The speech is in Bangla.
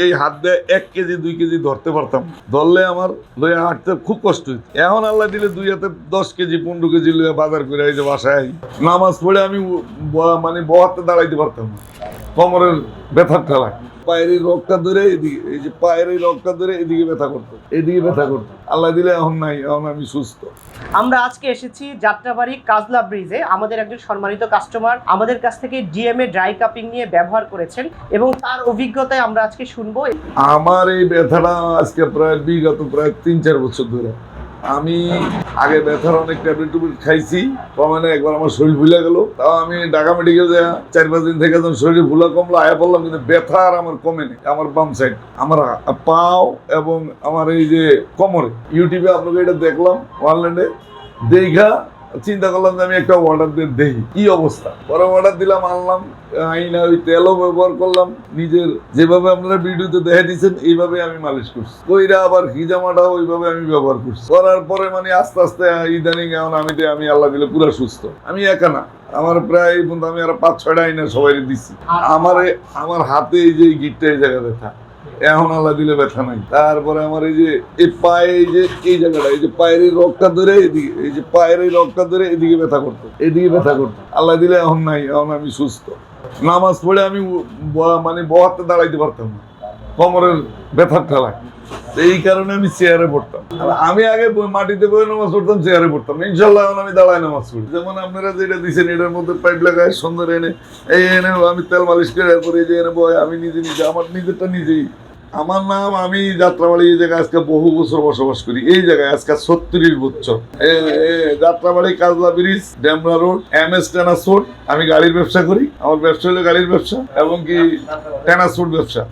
এই হাত দিয়ে 1 কেজি 2 কেজি ধরতে পারতাম, ধরলে আমার লইয়া হাঁটতে খুব কষ্ট হইত। এখন আল্লাহ দিলে 2 হাতে 10 কেজি 15 কেজি লইয়া বাজার করে এই যে বাসায় আই, নামাজ পড়ে আমি মানে বহাতে দাঁড়াইতে পারতাম না, কোমরের ব্যথার ঠেলায়। পায়ের এই রগটা ধরে এদিকে, এই যে পায়ের এই রগটা ধরে এদিকে ব্যথা করতো, এদিকে ব্যথা করতো। আল্লাহ দিলে এখন নাই, এখন আমি সুস্থ। আমরা আজকে এসেছি যাত্রাবাড়ি কাজলা ব্রিজে। আমাদের একজন সম্মানিত কাস্টমার আমাদের কাছ থেকে ডিএমএ ড্রাই কাপিং নিয়ে ব্যবহার করেছেন এবং তার অভিজ্ঞতায় আমরা আজকে শুনবো। আমার এই ব্যথাটা আজকে প্রায় বিগত প্রায় 3-4 বছর ধরে। আমি আগে ব্যথার অনেক ট্যাবলেট টুবলেট খাইছি, কমে একবার আমার শরীর ভুলে গেল। তাও আমি ঢাকা মেডিকেল যাই 4-5 দিন থেকে যখন শরীর ভুলা কমলো আয়া পড়লাম, কিন্তু ব্যথা আর আমার কমে নেই। আমার বাম সাইড, আমার পাও এবং আমার এই যে কোমরে। ইউটিউবে আপনাকে এটা দেখলাম, অনলাইনে দেখা চিন্তা করলাম যে আমি একটা অর্ডার দিয়ে দেখি কি অবস্থা। পরে অর্ডার দিলাম, আনলাম, আইনা ওই তেলও ব্যবহার করলাম, নিজের যেভাবে আপনারা ভিডিওতে দেখে দিচ্ছেন এইভাবে আমি মালিশ করছি। কইরা আবার হিজামাটাও ওইভাবে আমি ব্যবহার করছি। করার পরে মানে আস্তে আস্তে ইদানিং এখন আমি আল্লাহ দিলে পুরো সুস্থ। আমি একা না, আমার প্রায় আমি আর 5-6টা আইনা সবাই দিচ্ছি। আমার হাতে এই যে গিটটা এই জায়গা ব্যথা, এখন আল্লাহ দিলে ব্যথা নাই। তারপরে আমার এই যে এই পায়ে এই যে এই জায়গাটা, এই যে পায়ের এই রগটা ধরে এদিকে, এই যে পায়ের এই রগটা ধরে এদিকে ব্যথা করতো, এদিকে ব্যথা করতো। আল্লাহ দিলে এখন নাই, এখন আমি সুস্থ। নামাজ পড়ে আমি মানে বহাতে দাঁড়াইতে পারতাম না, কোমরের ব্যথার ঠেলায়। এই কারণে আমি চেয়ারে পড়তাম। আর আমি আগে মাটিতে বয়ে নামাজ পড়তাম, চেয়ারে পড়তাম। ইনশাল্লাহ এখন আমি দাঁড়ায় নামাজ পড়ি। যেমন আপনারা যেটা দিচ্ছেন, এটার মধ্যে পাইপ লাগায় সুন্দর এনে এই এনে আমি তেল মালিশ করে এরপরে এই যে এনে বয় আমি নিজে আমার নিজেরটা নিজেই। আমার নাম, আমি যাত্রাবাড়ি এই জায়গায় আজকে বহু বছর বসবাস করি। এই জায়গায় আজকে 36 বছর। Jatrabari Kajla bridge, Demra road, MS transport. আমি গাড়ির ব্যবসা করি। আমার ব্যবসা হলো গাড়ির ব্যবসা এবং কি ট্রান্সপোর্ট ব্যবসা।